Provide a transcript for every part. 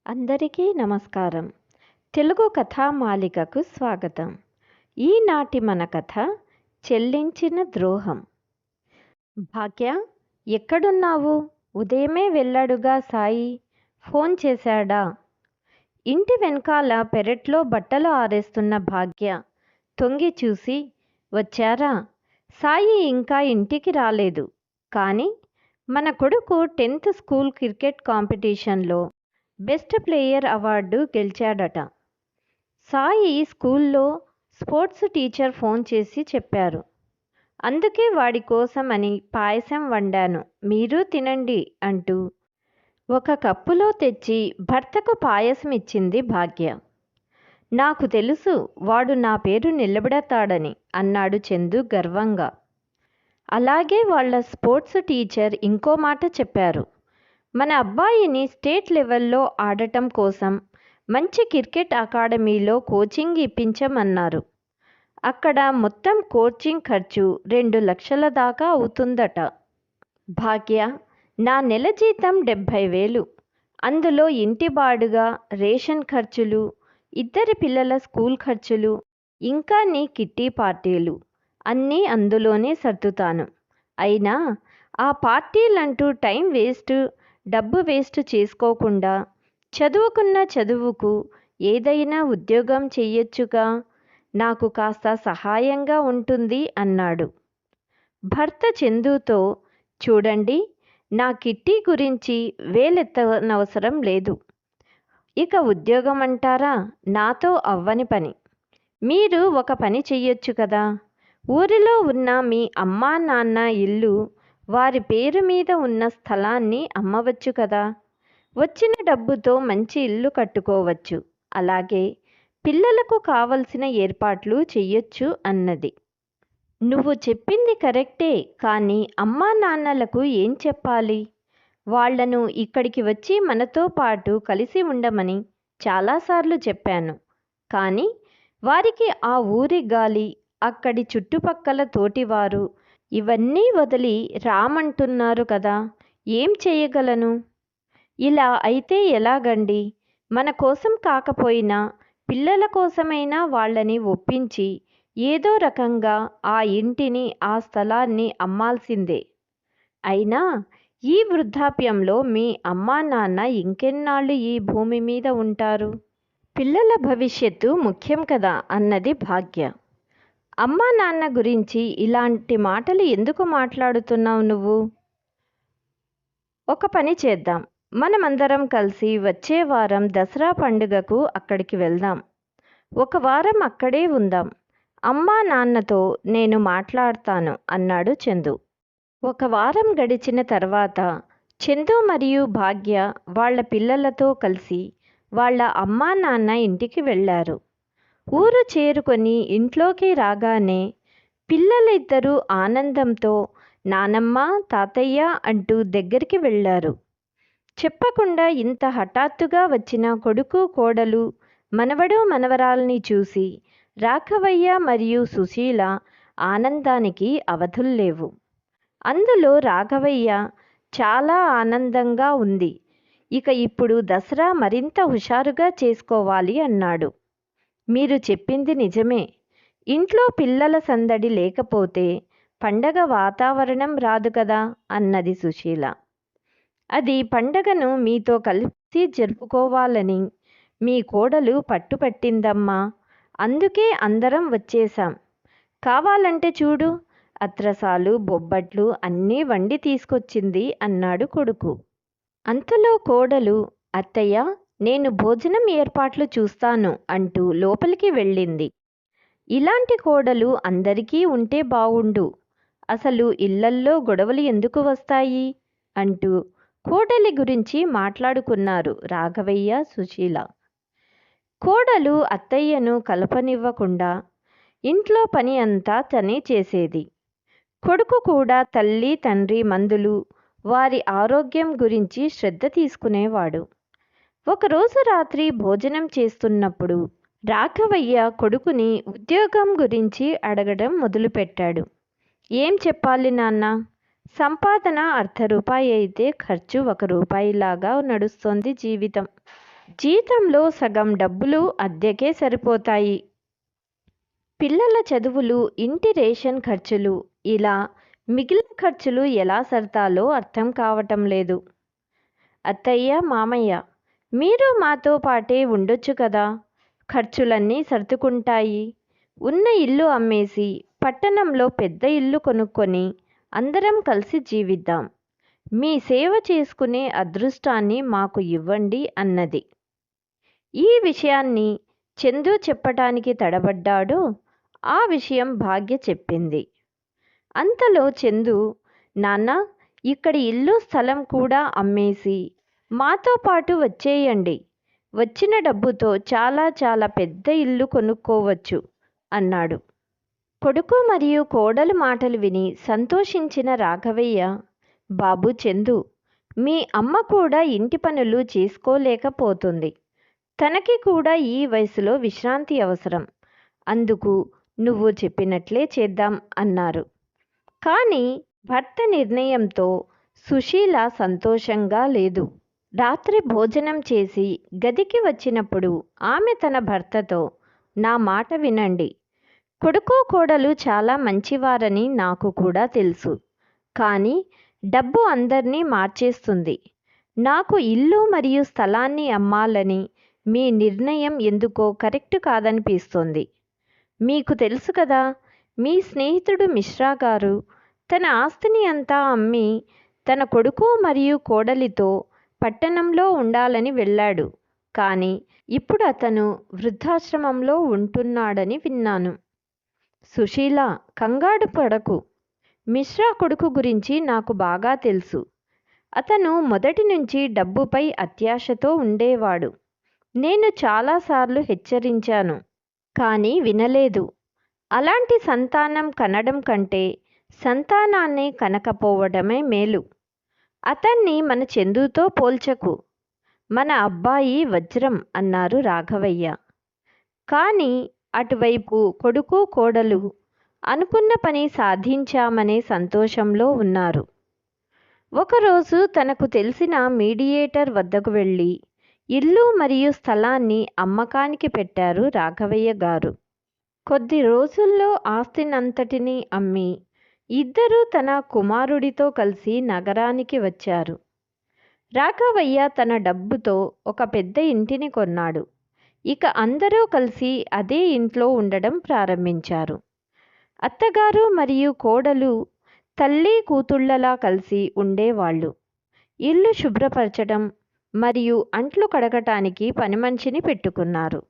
అందరికీ నమస్కారం. తెలుగు కథామాలికకు స్వాగతం. ఈనాటి మన కథ చెల్లించిన ద్రోహం. భాగ్య, ఎక్కడున్నావు? ఉదయమే వెళ్ళాడుగా సాయి. ఫోన్ చేశాడా? ఇంటి వెనకాల పెరట్లో బట్టలు ఆరేస్తున్న భాగ్య తొంగి చూసి, వచ్చారా? సాయి ఇంకా ఇంటికి రాలేదు. కానీ మన కొడుకు 10th స్కూల్ క్రికెట్ కాంపిటీషన్లో బెస్ట్ ప్లేయర్ అవార్డు గెలిచాడట. సాయి స్కూల్లో స్పోర్ట్స్ టీచర్ ఫోన్ చేసి చెప్పారు. అందుకే వాడి కోసం అని పాయసం వండాను, మీరు తినండి అంటూ ఒక కప్పులో తెచ్చి భర్తకు పాయసం ఇచ్చింది భాగ్య. నాకు తెలుసు వాడు నా పేరు నిలబెడతాడని అన్నాడు చందు గర్వంగా. అలాగే వాళ్ళ స్పోర్ట్స్ టీచర్ ఇంకో మాట చెప్పారు. మన అబ్బాయిని స్టేట్ లెవెల్లో ఆడటం కోసం మంచి క్రికెట్ అకాడమీలో కోచింగ్ ఇప్పించమన్నారు. అక్కడ మొత్తం కోచింగ్ ఖర్చు 2 లక్షల దాకా అవుతుందట. భాగ్య, నా నెల జీతం 70,000. అందులో ఇంటి బాడుగా, రేషన్ ఖర్చులు, 2 పిల్లల స్కూల్ ఖర్చులు, ఇంకా నీ కిట్టి పార్టీలు అన్నీ అందులోనే సర్దుతాను. అయినా ఆ పార్టీలంటూ టైం వేస్ట్, డబ్బు వేస్ట్ చేసుకోకుండా చదువుకున్న చదువుకు ఏదైనా ఉద్యోగం చెయ్యొచ్చుగా, నాకు కాస్త సహాయంగా ఉంటుంది అన్నాడు. భర్త చందుతో, చూడండి, నా కిట్టి గురించి వేలెత్తనవసరం లేదు. ఇక ఉద్యోగం అంటారా, నాతో అవ్వని పని. మీరు ఒక పని చెయ్యొచ్చు కదా. ఊరిలో ఉన్న మీ అమ్మా నాన్న ఇల్లు, వారి పేరు మీద ఉన్న స్థలాన్ని అమ్మవచ్చు కదా. వచ్చిన డబ్బుతో మంచి ఇల్లు కట్టుకోవచ్చు. అలాగే పిల్లలకు కావలసిన ఏర్పాట్లు చెయ్యొచ్చు అన్నది. నువ్వు చెప్పింది కరెక్టే, కానీ అమ్మా నాన్నలకు ఏం చెప్పాలి? వాళ్లను ఇక్కడికి వచ్చి మనతో పాటు కలిసి ఉండమని చాలాసార్లు చెప్పాను. కానీ వారికి ఆ ఊరి గాలి, అక్కడి చుట్టుపక్కల తోటివారు ఇవన్నీ వదిలి రామంటున్నారు కదా. ఏం చేయగలను? ఇలా అయితే ఎలాగండి? మన కోసం కాకపోయినా పిల్లల కోసమైనా వాళ్ళని ఒప్పించి ఏదో రకంగా ఆ ఇంటిని, ఆ స్థలాన్ని అమ్మాల్సిందే. అయినా ఈ వృద్ధాప్యంలో మీ అమ్మా నాన్న ఇంకెన్నాళ్ళు ఈ భూమి మీద ఉంటారు? పిల్లల భవిష్యత్తు ముఖ్యం కదా అన్నది భాగ్య. అమ్మా నాన్న గురించి ఇలాంటి మాటలు ఎందుకు మాట్లాడుతున్నావు నువ్వు? ఒక పని చేద్దాం, మనమందరం కలిసి వచ్చే వారం దసరా పండుగకు అక్కడికి వెళ్దాం. ఒక వారం అక్కడే ఉందాం. అమ్మా నాన్నతో నేను మాట్లాడతాను అన్నాడు చందు. ఒక వారం గడిచిన తర్వాత చందు మరియు భాగ్య వాళ్ళ పిల్లలతో కలిసి వాళ్ళ అమ్మా నాన్న ఇంటికి వెళ్ళారు. ఊరు చేరుకొని ఇంట్లోకి రాగానే పిల్లలిద్దరూ ఆనందంతో నానమ్మ, తాతయ్య అంటూ దగ్గరికి వెళ్ళారు. చెప్పకుండా ఇంత హఠాత్తుగా వచ్చిన కొడుకు, కోడలు, మనవడు, మనవరాల్ని చూసి రాఘవయ్య మరియు సుశీల ఆనందానికి అవధుల్లేవు. అందులో రాఘవయ్య చాలా ఆనందంగా ఉంది. ఇక ఇప్పుడు దసరా మరింత హుషారుగా చేసుకోవాలి అన్నాడు. మీరు చెప్పింది నిజమే. ఇంట్లో పిల్లల సందడి లేకపోతే పండగ వాతావరణం రాదు కదా అన్నది సుశీల. అది పండగను మీతో కలిసి జరుపుకోవాలని మీ కోడలు పట్టుపట్టిందమ్మా. అందుకే అందరం వచ్చేశాం. కావాలంటే చూడు, అత్రసాలు, బొబ్బట్లు అన్నీ వండి తీసుకొచ్చింది అన్నాడు కొడుకు. అంతలో కోడలు, అత్తయ్య, నేను భోజనం ఏర్పాట్లు చూస్తాను అంటూ లోపలికి వెళ్ళింది. ఇలాంటి కోడలు అందరికీ ఉంటే బావుండు. అసలు ఇళ్లల్లో గొడవలు ఎందుకు వస్తాయి అంటూ కోడలి గురించి మాట్లాడుకున్నారు రాఘవయ్య, సుశీల. కోడలు అత్తయ్యను కలపనివ్వకుండా ఇంట్లో పని అంతా తనే చేసేది. కొడుకు కూడా తల్లి, తండ్రి మందులు, వారి ఆరోగ్యం గురించి శ్రద్ధ తీసుకునేవాడు. ఒకరోజు రాత్రి భోజనం చేస్తున్నప్పుడు రాఘవయ్య కొడుకుని ఉద్యోగం గురించి అడగడం మొదలుపెట్టాడు. ఏం చెప్పాలి నాన్న? సంపాదన ₹1 అయితే ఖర్చు ₹1 లాగా నడుస్తోంది జీవితం. జీతంలో సగం డబ్బులు అద్దెకే సరిపోతాయి. పిల్లల చదువులు, ఇంటి రేషన్ ఖర్చులు, ఇలా మిగిలిన ఖర్చులు ఎలా సర్దాలో అర్థం కావటం లేదు. అత్తయ్య, మామయ్య, మీరు మాతో పాటే ఉండొచ్చు కదా, ఖర్చులన్నీ సర్దుకుంటాయి. ఉన్న ఇల్లు అమ్మేసి పట్టణంలో పెద్ద ఇల్లు కొనుక్కొని అందరం కలిసి జీవిద్దాం. మీ సేవ చేసుకునే అదృష్టాన్ని మాకు ఇవ్వండి అన్నది. ఈ విషయాన్ని చందు చెప్పటానికి తడబడ్డాడు. ఆ విషయం భాగ్య చెప్పింది. అంతలో చందు, నాన్న, ఇక్కడి ఇల్లు స్థలం కూడా అమ్మేసి మాతో పాటు వచ్చేయండి. వచ్చిన డబ్బుతో చాలా చాలా పెద్ద ఇల్లు కొనుక్కోవచ్చు అన్నాడు. కొడుకు మరియు కోడలు మాటలు విని సంతోషించిన రాఘవయ్య, బాబు చందు, మీ అమ్మ కూడా ఇంటి పనులు చేసుకోలేకపోతుంది. తనకి కూడా ఈ వయసులో విశ్రాంతి అవసరం. అందుకు నువ్వు చెప్పినట్లే చేద్దాం అన్నారు. కానీ భర్త నిర్ణయంతో సుశీల సంతోషంగా లేదు. రాత్రి భోజనం చేసి గదికి వచ్చినప్పుడు ఆమె తన భర్తతో, నా మాట వినండి. కొడుకు కోడలు చాలా మంచివారని నాకు కూడా తెలుసు. కానీ డబ్బు అందరినీ మార్చేస్తుంది. నాకు ఇల్లు మరియు స్థలాన్ని అమ్మాలని మీ నిర్ణయం ఎందుకో కరెక్ట్ కాదనిపిస్తోంది. మీకు తెలుసు కదా, మీ స్నేహితుడు మిశ్రా గారు తన ఆస్తిని అంతా అమ్మి తన కొడుకు మరియు కోడలితో పట్టణంలో ఉండాలని వెళ్ళాడు. కానీ ఇప్పుడు అతను వృద్ధాశ్రమంలో ఉంటున్నాడని విన్నాను. సుశీల, కంగారు పడకు. మిశ్రా కొడుకు గురించి నాకు బాగా తెలుసు. అతను మొదటి నుంచి డబ్బుపై అత్యాశతో ఉండేవాడు. నేను చాలాసార్లు హెచ్చరించాను, కానీ వినలేదు. అలాంటి సంతానం కనడం కంటే సంతానాన్ని కనకపోవడమే మేలు. అతన్ని మన చందుతో పోల్చకు. మన అబ్బాయి వజ్రం అన్నారు రాఘవయ్య. కానీ అటువైపు కొడుకు కోడలు అనుకున్న పని సాధించామనే సంతోషంలో ఉన్నారు. ఒకరోజు తనకు తెలిసిన మీడియేటర్ వద్దకు వెళ్ళి ఇల్లు మరియు స్థలాన్ని అమ్మకానికి పెట్టారు రాఘవయ్య గారు. కొద్ది రోజుల్లో ఆస్తినంతటినీ అమ్మి ఇద్దరూ తన కుమారుడితో కలిసి నగరానికి వచ్చారు. రాఘవయ్య తన డబ్బుతో ఒక పెద్ద ఇంటిని కొన్నాడు. ఇక అందరూ కలిసి అదే ఇంట్లో ఉండడం ప్రారంభించారు. అత్తగారు మరియు కోడలు తల్లి కూతుళ్ళలా కలిసి ఉండేవాళ్ళు. ఇల్లు శుభ్రపరచడం మరియు అంట్లు కడగటానికి పని మనిషిని పెట్టుకున్నారు.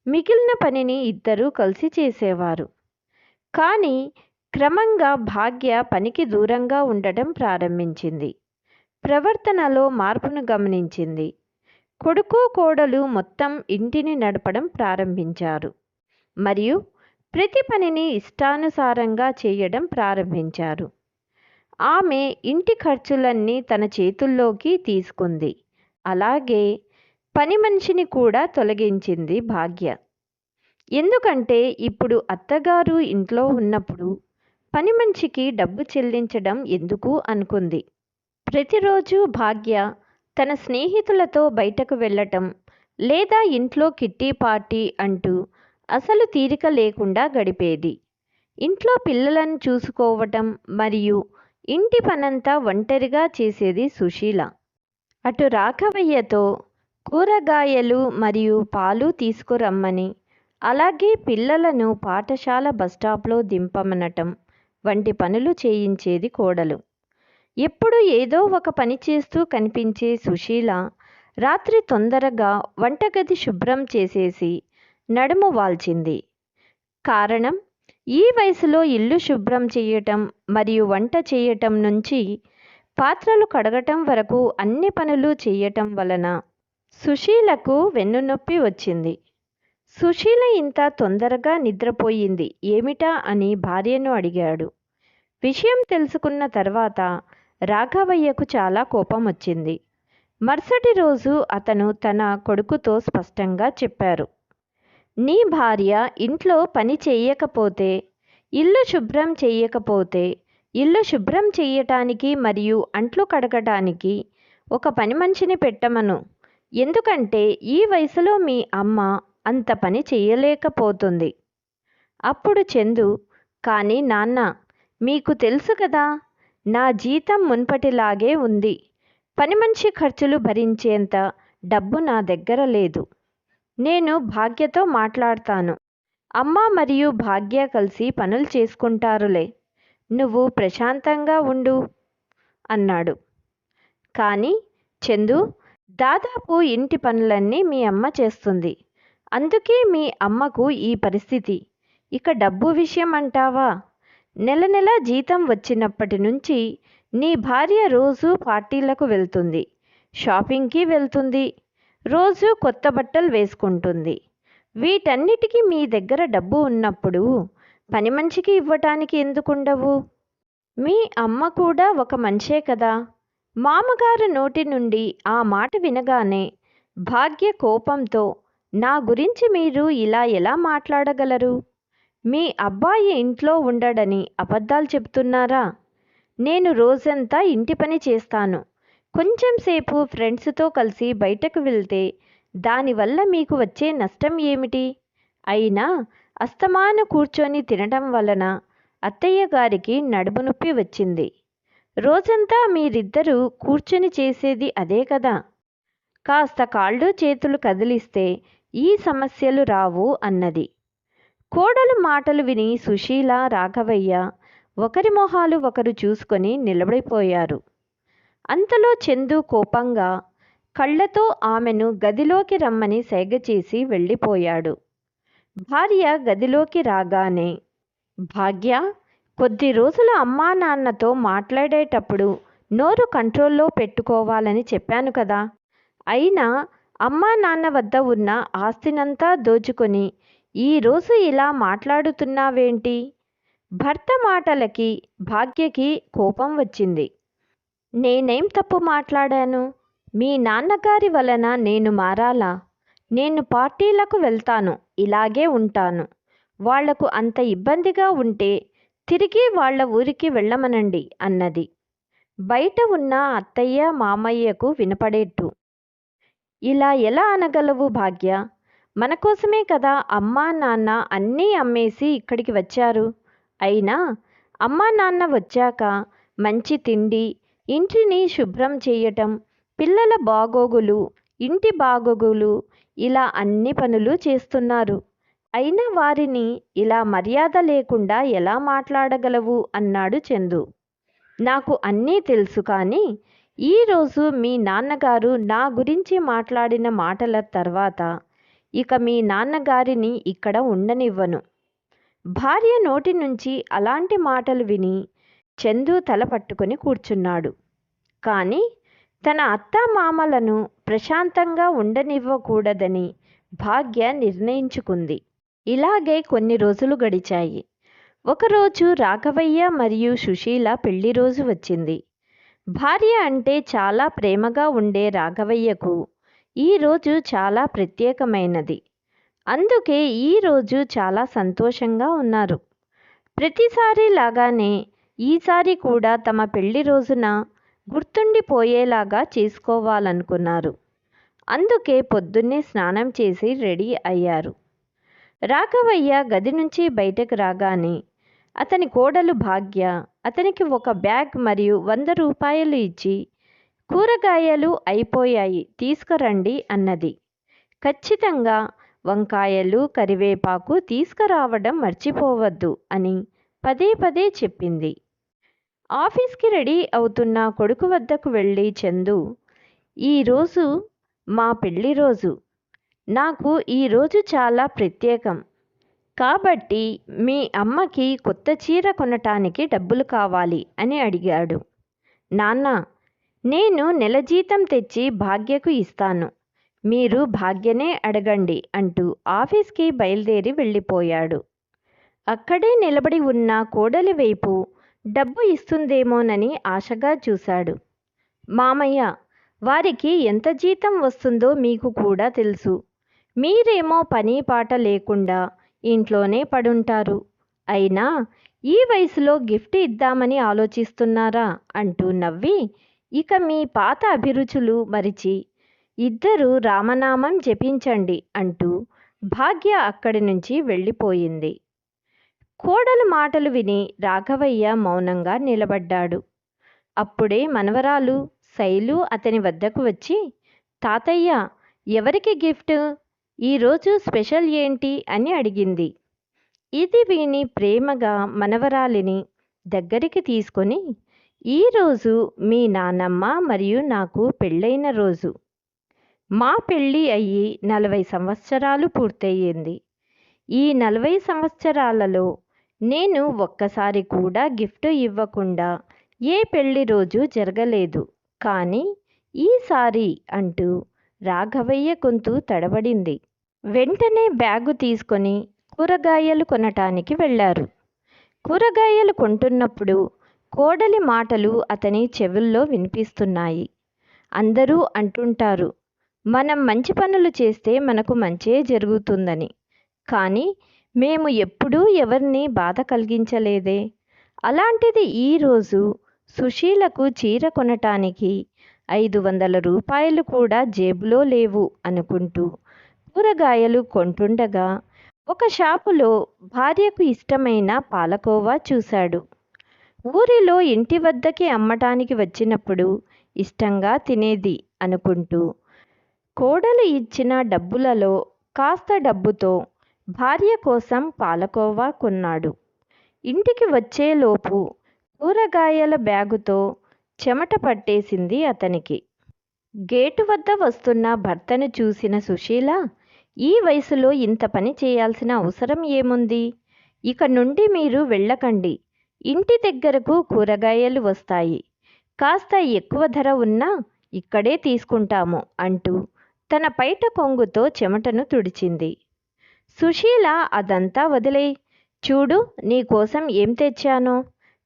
మిగిలిన పనిని ఇద్దరూ కలిసి చేసేవారు. కానీ క్రమంగా భాగ్య పనికి దూరంగా ఉండటం ప్రారంభించింది. ప్రవర్తనలో మార్పును గమనించింది. కొడుకు కోడలు మొత్తం ఇంటిని నడపడం ప్రారంభించారు మరియు ప్రతి పనిని ఇష్టానుసారంగా చేయడం ప్రారంభించారు. ఆమె ఇంటి ఖర్చులన్నీ తన చేతుల్లోకి తీసుకుంది. అలాగే పని మనిషిని కూడా తొలగించింది భాగ్య. ఎందుకంటే ఇప్పుడు అత్తగారు ఇంట్లో ఉన్నప్పుడు పని మనిషికి డబ్బు చెల్లించడం ఎందుకు అనుకుంది. ప్రతిరోజు భాగ్య తన స్నేహితులతో బయటకు వెళ్ళటం లేదా ఇంట్లో కిట్టి పార్టీ అంటూ అసలు తీరిక లేకుండా గడిపేది. ఇంట్లో పిల్లలను చూసుకోవటం మరియు ఇంటి పనంతా ఒంటరిగా చేసేది సుశీల. అటు రాఘవయ్యతో కూరగాయలు మరియు పాలు తీసుకురమ్మని, అలాగే పిల్లలను పాఠశాల బస్టాప్లో దింపమనటం వంటి పనులు చేయించేది కోడలు. ఎప్పుడు ఏదో ఒక పని చేస్తూ కనిపించే సుశీల రాత్రి తొందరగా వంటగది శుభ్రం చేసేసి నడుము వాల్చింది. కారణం, ఈ వయసులో ఇల్లు శుభ్రం చేయటం మరియు వంట చేయటం నుంచి పాత్రలు కడగటం వరకు అన్ని పనులు చేయటం వలన సుశీలకు వెన్నునొప్పి వచ్చింది. సుశీల ఇంత తొందరగా నిద్రపోయింది ఏమిటా అని భార్యను అడిగాడు. విషయం తెలుసుకున్న తర్వాత రాఘవయ్యకు చాలా కోపం వచ్చింది. మరుసటి రోజు అతను తన కొడుకుతో స్పష్టంగా చెప్పారు, నీ భార్య ఇంట్లో పని చేయకపోతే, ఇల్లు శుభ్రం చేయకపోతే, ఇల్లు శుభ్రం చేయటానికి మరియు అంట్లు కడగటానికి ఒక పని మనిషిని పెట్టమను. ఎందుకంటే ఈ వయసులో మీ అమ్మ అంత పని చెయ్యలేకపోతుంది. అప్పుడు చందు, కానీ నాన్న, మీకు తెలుసు కదా, నా జీతం మున్పటిలాగే ఉంది. పని మనిషి ఖర్చులు భరించేంత డబ్బు నా దగ్గర లేదు. నేను భాగ్యతో మాట్లాడతాను. అమ్మ మరియు భాగ్య కలిసి పనులు చేసుకుంటారులే. నువ్వు ప్రశాంతంగా ఉండు అన్నాడు. కానీ చందు, దాదాపు ఇంటి పనులన్నీ మీ అమ్మ చేస్తుంది. అందుకే మీ అమ్మకు ఈ పరిస్థితి. ఇక డబ్బు విషయం అంటావా? నెల నెల జీతం వచ్చినప్పటి నుంచి నీ భార్య రోజు పార్టీలకు వెళ్తుంది, షాపింగ్కి వెళ్తుంది, రోజు కొత్త బట్టలు వేసుకుంటుంది. వీటన్నిటికీ మీ దగ్గర డబ్బు ఉన్నప్పుడు పని మనిషికి ఇవ్వటానికి ఎందుకుండవు? మీ అమ్మ కూడా ఒక మనిషే కదా. మామగారు నోటి నుండి ఆ మాట వినగానే భాగ్య కోపంతో, నా గురించి మీరు ఇలా ఎలా మాట్లాడగలరు? మీ అబ్బాయి ఇంట్లో ఉండడని అబద్ధాలు చెప్తున్నారా? నేను రోజంతా ఇంటి పని చేస్తాను. కొంచెం సేపు ఫ్రెండ్స్తో కలిసి బయటకు వెళ్తే దానివల్ల మీకు వచ్చే నష్టం ఏమిటి? అయినా అస్తమాను కూర్చొని తినడం వలన అత్తయ్య గారికి నడుము నొప్పి వచ్చింది. రోజంతా మీరిద్దరూ కూర్చొని చేసేది అదే కదా. కాస్త కాళ్ళు చేతులు కదిలిస్తే ఈ సమస్యలు రావు అన్నది. కోడలు మాటలు విని సుశీల, రాఘవయ్య ఒకరి మొహాలు ఒకరు చూసుకొని నిలబడిపోయారు. అంతలో చందు కోపంగా కళ్ళతో ఆమెను గదిలోకి రమ్మని సైగ చేసి వెళ్ళిపోయాడు. భార్య గదిలోకి రాగానే, భాగ్య, కొద్ది రోజులు అమ్మా నాన్నతో మాట్లాడేటప్పుడు నోరు కంట్రోల్లో పెట్టుకోవాలని చెప్పాను కదా. అయినా అమ్మా నాన్న వద్ద ఉన్న ఆస్తినంతా దోచుకొని ఈరోజు ఇలా మాట్లాడుతున్నావేంటి? భర్త మాటలకి భాగ్యకి కోపం వచ్చింది. నేనేం తప్పు మాట్లాడాను? మీ నాన్నగారి వలన నేను మారాలా? నేను పార్టీలకు వెళ్తాను, ఇలాగే ఉంటాను. వాళ్లకు అంత ఇబ్బందిగా ఉంటే తిరిగి వాళ్ళ ఊరికి వెళ్ళమనండి అన్నది. బయట ఉన్న అత్తయ్య మామయ్యకు వినపడేట్టు. ఇలా ఎలా అనగలవు భాగ్య? మన కోసమే కదా అమ్మా నాన్న అన్నీ అమ్మేసి ఇక్కడికి వచ్చారు. అయినా అమ్మా నాన్న వచ్చాక మంచి తిండి, ఇంటిని శుభ్రం చేయటం, పిల్లల బాగోగులు, ఇంటి బాగోగులు, ఇలా అన్ని పనులు చేస్తున్నారు. అయినా వారిని ఇలా మర్యాద లేకుండా ఎలా మాట్లాడగలవు అన్నాడు చందు. నాకు అన్నీ తెలుసు, కానీ ఈరోజు మీ నాన్నగారు నా గురించి మాట్లాడిన మాటల తర్వాత ఇక మీ నాన్నగారిని ఇక్కడ ఉండనివ్వను. భార్య నోటి నుంచి అలాంటి మాటలు విని చందు తల పట్టుకొని కూర్చున్నాడు. కానీ తన అత్తామామలను ప్రశాంతంగా ఉండనివ్వకూడదని భాగ్య నిర్ణయించుకుంది. ఇలాగే కొన్ని రోజులు గడిచాయి. ఒకరోజు రాఘవయ్య మరియు సుశీల పెళ్లి రోజు వచ్చింది. భార్య అంటే చాలా ప్రేమగా ఉండే రాఘవయ్యకు ఈరోజు చాలా ప్రత్యేకమైనది. అందుకే ఈరోజు చాలా సంతోషంగా ఉన్నారు. ప్రతిసారి లాగానే ఈసారి కూడా తమ పెళ్లి రోజున గుర్తుండిపోయేలాగా చేసుకోవాలనుకున్నారు. అందుకే పొద్దున్నే స్నానం చేసి రెడీ అయ్యారు. రాఘవయ్య గది నుంచి బయటకు రాగానే అతని కోడలు భాగ్య అతనికి ఒక బ్యాగ్ మరియు 100 రూపాయలు ఇచ్చి, కూరగాయలు అయిపోయాయి, తీసుకురండి అన్నది. ఖచ్చితంగా వంకాయలు, కరివేపాకు తీసుకురావడం మర్చిపోవద్దు అని పదే పదే చెప్పింది. ఆఫీస్కి రెడీ అవుతున్న కొడుకు వద్దకు వెళ్ళి చందు, ఈరోజు మా పెళ్లి రోజు. నాకు ఈరోజు చాలా ప్రత్యేకం. కాబట్టి మీ అమ్మకి కొత్త చీర కొనటానికి డబ్బులు కావాలి అని అడిగాడు. నాన్న, నేను నెల జీతం తెచ్చి భాగ్యకు ఇస్తాను. మీరు భాగ్యనే అడగండి అంటూ ఆఫీస్కి బయలుదేరి వెళ్ళిపోయాడు. అక్కడే నిలబడి ఉన్న కోడలి వైపు డబ్బు ఇస్తుందేమోనని ఆశగా చూశాడు. మామయ్య, వారికి ఎంత జీతం వస్తుందో మీకు కూడా తెలుసు. మీరేమో పని పాట లేకుండా ఇంట్లోనే పడుంటారు. అయినా ఈ వయసులో గిఫ్ట్ ఇద్దామని ఆలోచిస్తున్నారా అంటూ నవ్వి, ఇక మీ పాత అభిరుచులు మరిచి ఇద్దరూ రామనామం జపించండి అంటూ భాగ్య అక్కడి నుంచి వెళ్ళిపోయింది. కోడలు మాటలు విని రాఘవయ్య మౌనంగా నిలబడ్డాడు. అప్పుడే మనవరాలు శైలు అతని వద్దకు వచ్చి, తాతయ్య, ఎవరికి గిఫ్ట్? ఈరోజు స్పెషల్ ఏంటి అని అడిగింది. ఇది విని ప్రేమగా మనవరాలిని దగ్గరికి తీసుకొని, ఈరోజు మీ నానమ్మ మరియు నాకు పెళ్ళైన రోజు. మా పెళ్ళి అయ్యి 40 సంవత్సరాలు పూర్తయింది. ఈ 40 సంవత్సరాలలో నేను ఒక్కసారి కూడా గిఫ్ట్ ఇవ్వకుండా ఏ పెళ్లి రోజు జరగలేదు. కానీ ఈసారి అంటూ రాఘవయ్య గొంతు తడబడింది. వెంటనే బ్యాగు తీసుకొని కూరగాయలు కొనటానికి వెళ్ళారు. కూరగాయలు కొంటున్నప్పుడు కోడలి మాటలు అతని చెవుల్లో వినిపిస్తున్నాయి. అందరూ అంటుంటారు, మనం మంచి పనులు చేస్తే మనకు మంచే జరుగుతుందని. కానీ మేము ఎప్పుడూ ఎవరిని బాధ కలిగించలేదే. అలాంటిది ఈరోజు సుశీలకు చీర కొనటానికి 500 రూపాయలు కూడా జేబులో లేవు అనుకుంటూ కూరగాయలు కొంటుండగా ఒక షాపులో భార్యకు ఇష్టమైన పాలకోవా చూశాడు. ఊరిలో ఇంటి వద్దకి అమ్మటానికి వచ్చినప్పుడు ఇష్టంగా తినేది అనుకుంటూ కోడలు ఇచ్చిన డబ్బులలో కాస్త డబ్బుతో భార్య కోసం పాలకోవా కొన్నాడు. ఇంటికి వచ్చేలోపు కూరగాయల బ్యాగుతో చెమట పట్టేసింది అతనికి. గేటు వద్ద వస్తున్న భర్తను చూసిన సుశీల, ఈ వయసులో ఇంత పని చేయాల్సిన అవసరం ఏముంది? ఇక నుండి మీరు వెళ్ళకండి. ఇంటి దగ్గరకు కూరగాయలు వస్తాయి. కాస్త ఎక్కువ ధర ఉన్నా ఇక్కడే తీసుకుంటాము అంటూ తన పైట కొంగుతో చెమటను తుడిచింది. సుశీల, అదంతా వదిలేయ్. చూడు, నీకోసం ఏం తెచ్చానో.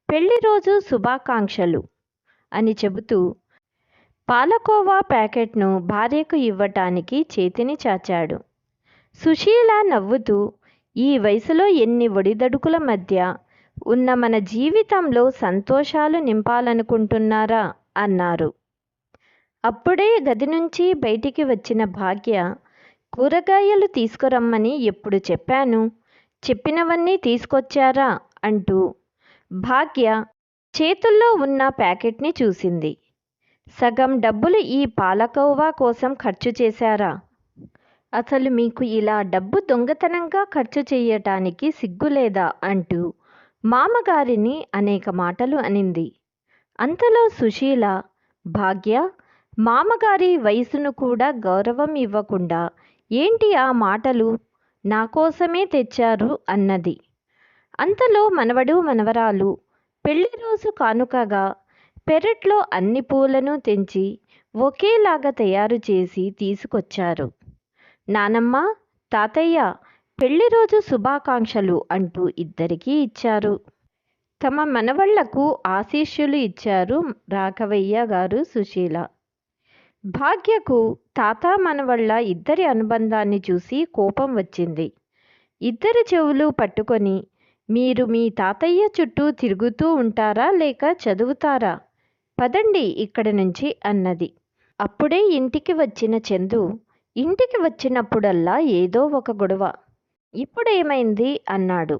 పెళ్లి రోజు శుభాకాంక్షలు అని చెబుతూ పాలకోవా ప్యాకెట్ను భార్యకు ఇవ్వటానికి చేతిని చాచాడు. సుశీల నవ్వుతూ, ఈ వయసులో ఎన్ని ఒడిదడుకుల మధ్య ఉన్న మన జీవితంలో సంతోషాలు నింపాలనుకుంటున్నారా అన్నారు. అప్పుడే గది నుంచి బయటికి వచ్చిన భాగ్య, కూరగాయలు తీసుకురమ్మని ఎప్పుడు చెప్పాను? చెప్పినవన్నీ తీసుకొచ్చారా అంటూ భాగ్య చేతుల్లో ఉన్న ప్యాకెట్ని చూసింది. సగం డబ్బులు ఈ పాలకోవా కోసం ఖర్చు చేశారా? అసలు మీకు ఇలా డబ్బు దొంగతనంగా ఖర్చు చేయటానికి సిగ్గులేదా అంటూ మామగారిని అనేక మాటలు అనింది. అంతలో సుశీల, భాగ్య, మామగారి వయసును కూడా గౌరవం ఇవ్వకుండా ఏంటి ఆ మాటలు? నా కోసమే తెచ్చారు అన్నది. అంతలో మనవడు మనవరాలు పెళ్లి రోజు కానుకగా పెరట్లో అన్ని పూలను తెంచి ఒకేలాగా తయారు చేసి తీసుకొచ్చారు. నానమ్మ, తాతయ్య, పెళ్లి రోజు శుభాకాంక్షలు అంటూ ఇద్దరికీ ఇచ్చారు. తమ మనవళ్లకు ఆశీస్సులు ఇచ్చారు రాఘవయ్య గారు, సుశీల. భాగ్యకు తాత మనవళ్ళ ఇద్దరి అనుబంధాన్ని చూసి కోపం వచ్చింది. ఇద్దరి చెవులు పట్టుకొని, మీరు మీ తాతయ్య చుట్టూ తిరుగుతూ ఉంటారా లేక చదువుతారా? పదండి ఇక్కడి నుంచి అన్నది. అప్పుడే ఇంటికి వచ్చిన చందు, ఇంటికి వచ్చినప్పుడల్లా ఏదో ఒక గొడవ. ఇప్పుడేమైంది అన్నాడు.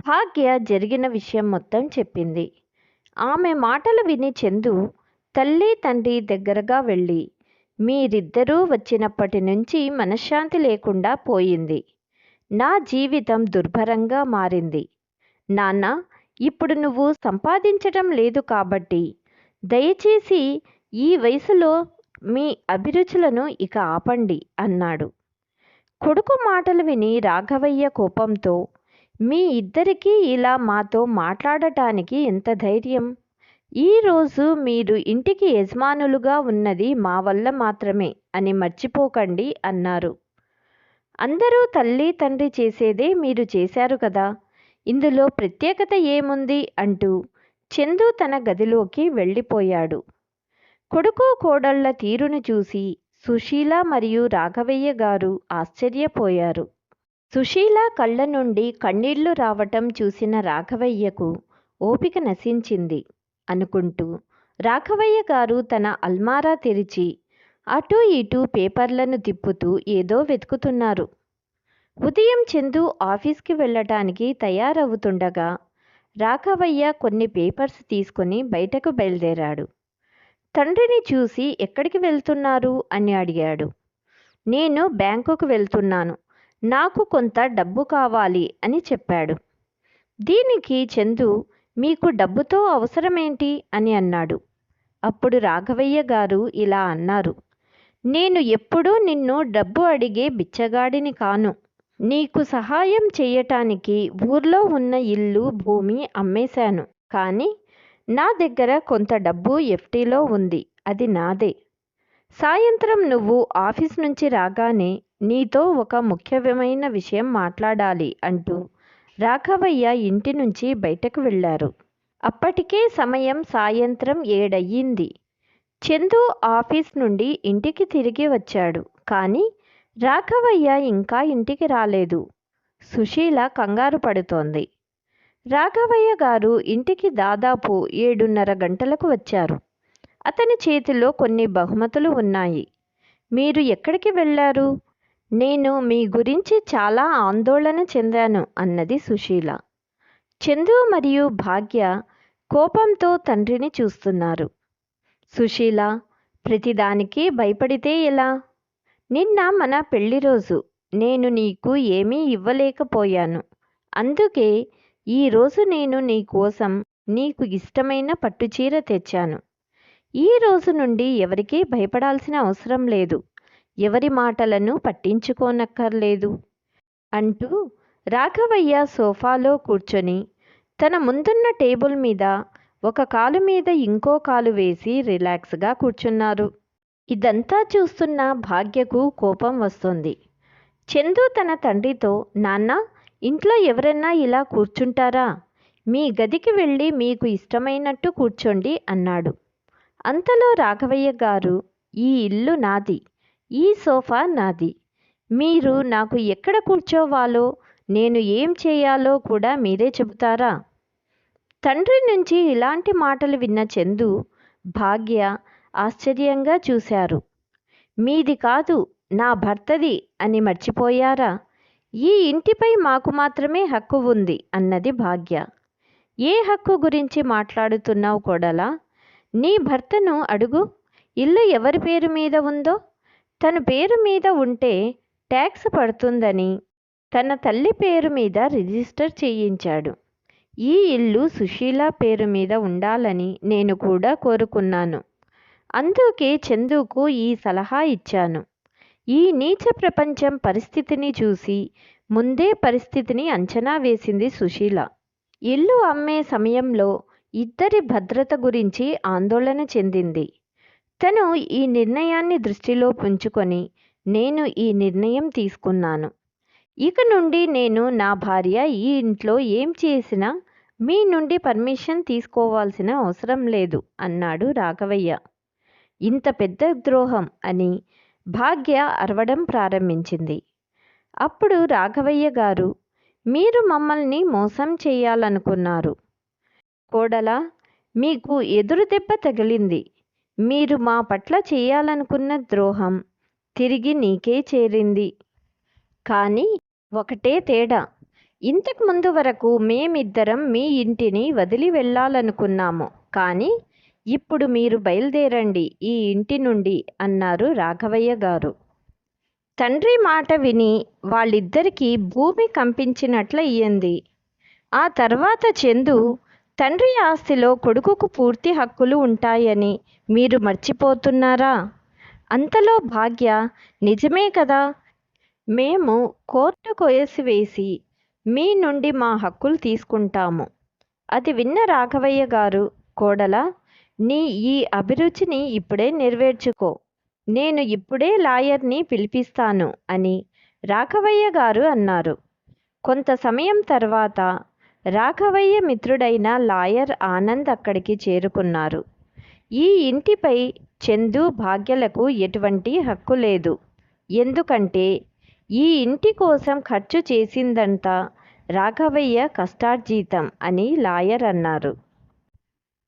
భాగ్య జరిగిన విషయం మొత్తం చెప్పింది. ఆమె మాటలు విని చందు తల్లి తండ్రి దగ్గరగా వెళ్ళి, మీరిద్దరూ వచ్చినప్పటి నుంచి మనశ్శాంతి లేకుండా పోయింది. నా జీవితం దుర్భరంగా మారింది. నాన్న, ఇప్పుడు నువ్వు సంపాదించటం లేదు కాబట్టి దయచేసి ఈ వయసులో మీ అభిరుచులను ఇక ఆపండి అన్నాడు. కొడుకు మాటలు విని రాఘవయ్య కోపంతో, మీ ఇద్దరికీ ఇలా మాతో మాట్లాడటానికి ఎంత ధైర్యం? ఈరోజు మీరు ఇంటికి యజమానులుగా ఉన్నది మా వల్ల మాత్రమే అని మర్చిపోకండి అన్నారు. అందరూ తల్లి తండ్రి చేసేదే మీరు చేశారు కదా, ఇందులో ప్రత్యేకత ఏముంది అంటూ చందు తన గదిలోకి వెళ్ళిపోయాడు. కొడుకు కోడళ్ల తీరును చూసి సుశీల మరియు రాఘవయ్య గారు ఆశ్చర్యపోయారు. సుశీల కళ్ళ నుండి కన్నీళ్లు రావటం చూసిన రాఘవయ్యకు ఓపిక నశించింది అనుకుంటూ రాఘవయ్య గారు తన అల్మారా తెరిచి అటూ ఇటూ పేపర్లను తిప్పుతూ ఏదో వెతుకుతున్నారు. ఉదయం చందు ఆఫీస్కి వెళ్ళటానికి తయారవుతుండగా రాఘవయ్య కొన్ని పేపర్స్ తీసుకుని బయటకు బయలుదేరాడు. తండ్రిని చూసి ఎక్కడికి వెళ్తున్నారు అని అడిగాడు. నేను బ్యాంకుకు వెళ్తున్నాను, నాకు కొంత డబ్బు కావాలి అని చెప్పాడు. దీనికి చందు మీకు డబ్బుతో అవసరమేంటి అని అన్నాడు. అప్పుడు రాఘవయ్య గారు ఇలా అన్నారు, నేను ఎప్పుడూ నిన్ను డబ్బు అడిగే బిచ్చగాడిని కాను. నీకు సహాయం చేయటానికి ఊర్లో ఉన్న ఇల్లు భూమి అమ్మేశాను, కానీ నా దగ్గర కొంత డబ్బు ఎఫ్డీలో ఉంది, అది నాదే. సాయంత్రం నువ్వు ఆఫీస్ నుంచి రాగానే నీతో ఒక ముఖ్యమైన విషయం మాట్లాడాలి అంటూ రాఘవయ్య ఇంటి నుంచి బయటకు వెళ్ళారు. అప్పటికే సమయం సాయంత్రం 7 అయ్యింది. చందు ఆఫీస్ నుండి ఇంటికి తిరిగి వచ్చాడు, కానీ రాఘవయ్య ఇంకా ఇంటికి రాలేదు. సుశీల కంగారు పడుతోంది. రాఘవయ్య గారు ఇంటికి దాదాపు 7:30 గంటలకు వచ్చారు. అతని చేతిలో కొన్ని బహుమతులు ఉన్నాయి. మీరు ఎక్కడికి వెళ్ళారు? నేను మీ గురించి చాలా ఆందోళన చెందాను అన్నది సుశీల. చందు మరియు భాగ్య కోపంతో తండ్రిని చూస్తున్నారు. సుశీల, ప్రతిదానికి భయపడితే ఎలా? నిన్న మన పెళ్లి రోజు, నేను నీకు ఏమీ ఇవ్వలేకపోయాను. అందుకే ఈరోజు నేను నీ కోసం నీకు ఇష్టమైన పట్టుచీర తెచ్చాను. ఈ రోజు నుండి ఎవరికీ భయపడాల్సిన అవసరం లేదు, ఎవరి మాటలను పట్టించుకోనక్కర్లేదు అంటూ రాఘవయ్య సోఫాలో కూర్చొని తన ముందున్న టేబుల్ మీద ఒక కాలు మీద ఇంకో కాలు వేసి రిలాక్స్గా కూర్చున్నారు. ఇదంతా చూస్తున్న భాగ్యకు కోపం వస్తుంది. చందు తన తండ్రితో, నాన్న, ఇంట్లో ఎవరన్నా ఇలా కూర్చుంటారా? మీ గదికి వెళ్ళి మీకు ఇష్టమైనట్టు కూర్చోండి అన్నాడు. అంతలో రాఘవయ్య గారు, ఈ ఇల్లు నాది, ఈ సోఫా నాది. మీరు నాకు ఎక్కడ కూర్చోవాలో, నేను ఏం చేయాలో కూడా మీరే చెబుతారా? తండ్రి నుంచి ఇలాంటి మాటలు విన్న చందు, భాగ్య ఆశ్చర్యంగా చూశారు. మీది కాదు, నా భర్తది అని మర్చిపోయారా? ఈ ఇంటిపై మాకు మాత్రమే హక్కు ఉంది అన్నది భాగ్య. ఏ హక్కు గురించి మాట్లాడుతున్నావు కోడలా? నీ భర్తను అడుగు, ఇల్లు ఎవరి పేరు మీద ఉందో. తన పేరు మీద ఉంటే ట్యాక్స్ పడుతుందని తన తల్లి పేరు మీద రిజిస్టర్ చేయించాడు. ఈ ఇల్లు సుశీల పేరు మీద ఉండాలని నేను కూడా కోరుకున్నాను. అందుకే చందుకు ఈ సలహా ఇచ్చాను. ఈ నీచ ప్రపంచం పరిస్థితిని చూసి ముందే పరిస్థితిని అంచనా వేసింది సుశీల. ఇల్లు అమ్మే సమయంలో ఇద్దరి భద్రత గురించి ఆందోళన చెందింది. తను ఈ నిర్ణయాన్ని దృష్టిలో ఉంచుకొని నేను ఈ నిర్ణయం తీసుకున్నాను. ఇక నుండి నేను, నా భార్య ఈ ఇంట్లో ఏం చేసినా మీ నుండి పర్మిషన్ తీసుకోవాల్సిన అవసరం లేదు అన్నాడు రాఘవయ్య. ఇంత పెద్ద ద్రోహం అని భాగ్య అరవడం ప్రారంభించింది. అప్పుడు రాఘవయ్య గారు, మీరు మమ్మల్ని మోసం చేయాలనుకున్నారు కోడలా, మీకు ఎదురు దెబ్బ తగిలింది. మీరు మా పట్ల చేయాలనుకున్న ద్రోహం తిరిగి నీకే చేరింది. కానీ ఒకటే తేడా, ఇంతకు ముందు వరకు మేమిద్దరం మీ ఇంటిని వదిలి వెళ్ళాలనుకున్నాము, కానీ ఇప్పుడు మీరు బయలుదేరండి ఈ ఇంటి నుండి అన్నారు రాఘవయ్య గారు. తండ్రి మాట విని వాళ్ళిద్దరికీ భూమి కంపించినట్లయింది. ఆ తర్వాత చందు, తండ్రి ఆస్తిలో కొడుకుకు పూర్తి హక్కులు ఉంటాయని మీరు మర్చిపోతున్నారా? అంతలో భాగ్య, నిజమే కదా, మేము కోర్టు కేసు వేసి మీ నుండి మా హక్కులు తీసుకుంటాము. అది విన్న రాఘవయ్య గారు, కోడలా, నీ ఈ అభిరుచిని ఇప్పుడే నెరవేర్చుకో, నేను ఇప్పుడే లాయర్ని పిలిపిస్తాను అని రాఘవయ్య గారు అన్నారు. కొంత సమయం తర్వాత రాఘవయ్య మిత్రుడైన లాయర్ ఆనంద్ అక్కడికి చేరుకున్నారు. ఈ ఇంటిపై చందు, భాగ్యలకు ఎటువంటి హక్కు లేదు, ఎందుకంటే ఈ ఇంటి కోసం ఖర్చు చేసిందంతా రాఘవయ్య కష్టార్జితం అని లాయర్ అన్నారు.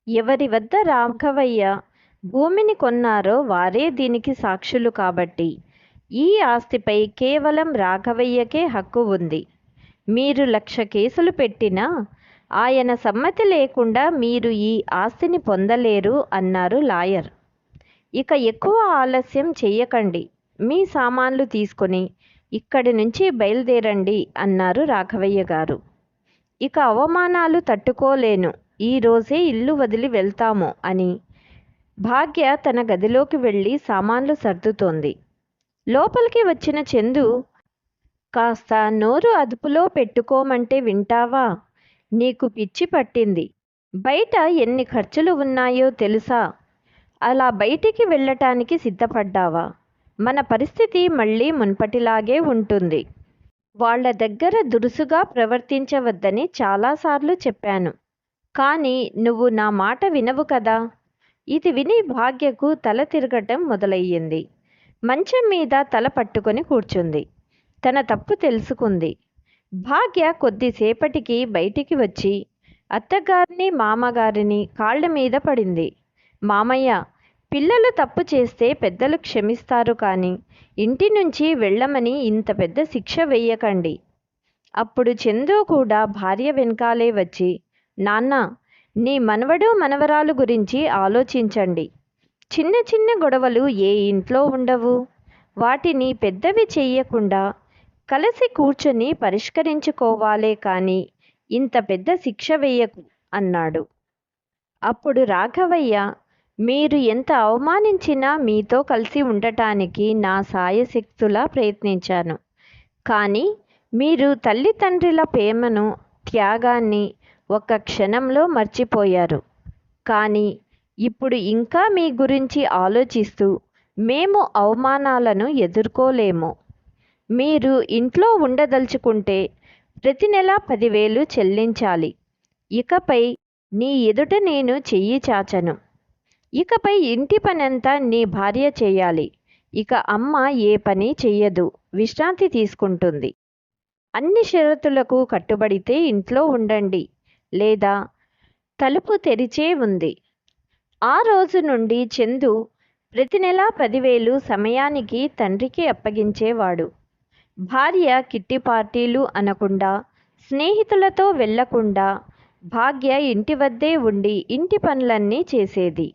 ఎవరి వద్ద రాఘవయ్య భూమిని కొన్నారో వారే దీనికి సాక్షులు కాబట్టి ఈ ఆస్తిపై కేవలం రాఘవయ్యకే హక్కు ఉంది. మీరు 1,00,000 కేసులు పెట్టినా ఆయన సమ్మతి లేకుండా మీరు ఈ ఆస్తిని పొందలేరు అన్నారు లాయర్. ఇక ఎక్కువ ఆలస్యం చెయ్యకండి, మీ సామాన్లు తీసుకొని ఇక్కడి నుంచి బయలుదేరండి అన్నారు రాఘవయ్య గారు. ఇక అవమానాలు తట్టుకోలేను, ఈరోజే ఇల్లు వదిలి వెళ్తాము అని భాగ్య తన గదిలోకి వెళ్ళి సామాన్లు సర్దుతోంది. లోపలికి వచ్చిన చందు, కాస్త నోరు అదుపులో పెట్టుకోమంటే వింటావా? నీకు పిచ్చి పట్టింది. బయట ఎన్ని ఖర్చులు ఉన్నాయో తెలుసా? అలా బయటికి వెళ్ళటానికి సిద్ధపడ్డావా? మన పరిస్థితి మళ్ళీ మున్పటిలాగే ఉంటుంది. వాళ్ళ దగ్గర దురుసుగా ప్రవర్తించవద్దని చాలాసార్లు చెప్పాను, కానీ నువ్వు నా మాట వినవు కదా. ఇది విని భాగ్యకు తల తిరగటం మొదలయ్యింది. మంచం మీద తల పట్టుకొని కూర్చుంది. తన తప్పు తెలుసుకుంది. భాగ్య కొద్దిసేపటికి బయటికి వచ్చి అత్తగారిని మామగారిని కాళ్ళ మీద పడింది. మామయ్య, పిల్లలు తప్పు చేస్తే పెద్దలు క్షమిస్తారు, కానీ ఇంటి నుంచి వెళ్ళమని ఇంత పెద్ద శిక్ష వెయ్యకండి. అప్పుడు చందు కూడా భార్య వెనకాలే వచ్చి, నాన్న, నీ మనవడు మనవరాలు గురించి ఆలోచించండి. చిన్న చిన్న గొడవలు ఏ ఇంట్లో ఉండవు. వాటిని పెద్దవి చెయ్యకుండా కలిసి కూర్చొని పరిష్కరించుకోవాలే కానీ ఇంత పెద్ద శిక్ష వెయ్యకు అన్నాడు. అప్పుడు రాఘవయ్య, మీరు ఎంత అవమానించినా మీతో కలిసి ఉండటానికి నా సాయశక్తులా ప్రయత్నించాను. కానీ మీరు తల్లిదండ్రుల ప్రేమను, త్యాగాన్ని ఒక్క క్షణంలో మర్చిపోయారు. కానీ ఇప్పుడు ఇంకా మీ గురించి ఆలోచిస్తూ మేము అవమానాలను ఎదుర్కోలేము. మీరు ఇంట్లో ఉండదలుచుకుంటే ప్రతి నెల 10,000 చెల్లించాలి. ఇకపై నీ ఎదుట నేను చెయ్యి చాచను. ఇకపై ఇంటి పనంతా నీ భార్య చేయాలి. ఇక అమ్మ ఏ పని చెయ్యదు, విశ్రాంతి తీసుకుంటుంది. అన్ని షరతులకు కట్టుబడితే ఇంట్లో ఉండండి, లేదా తలుపు తెరిచే ఉంది. ఆ రోజు నుండి చందు ప్రతి నెల 10,000 సమయానికి తండ్రికి అప్పగించేవాడు. భార్య కిట్టి పార్టీలు అనకుండా, స్నేహితులతో వెళ్లకుండా భాగ్య ఇంటి వద్దే ఉండి ఇంటి పనులన్నీ చేసేది.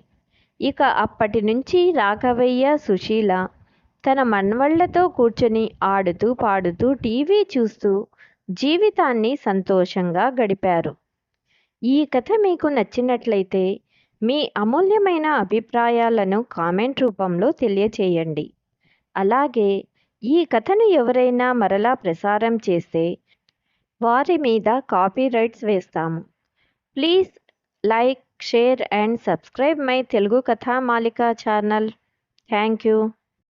ఇక అప్పటి నుంచి రాఘవయ్య, సుశీల తన మనవళ్లతో కూర్చొని ఆడుతూ పాడుతూ టీవీ చూస్తూ జీవితాన్ని సంతోషంగా గడిపారు. ఈ కథ మీకు నచ్చినట్లయితే మీ అమూల్యమైన అభిప్రాయాలను కామెంట్ రూపంలో తెలియచేయండి. అలాగే ఈ కథను ఎవరైనా మరలా ప్రసారం చేస్తే వారి మీద కాపీరైట్స్ వేస్తాము. Please like, share and subscribe my Telugu Katha Malika channel. Thank you.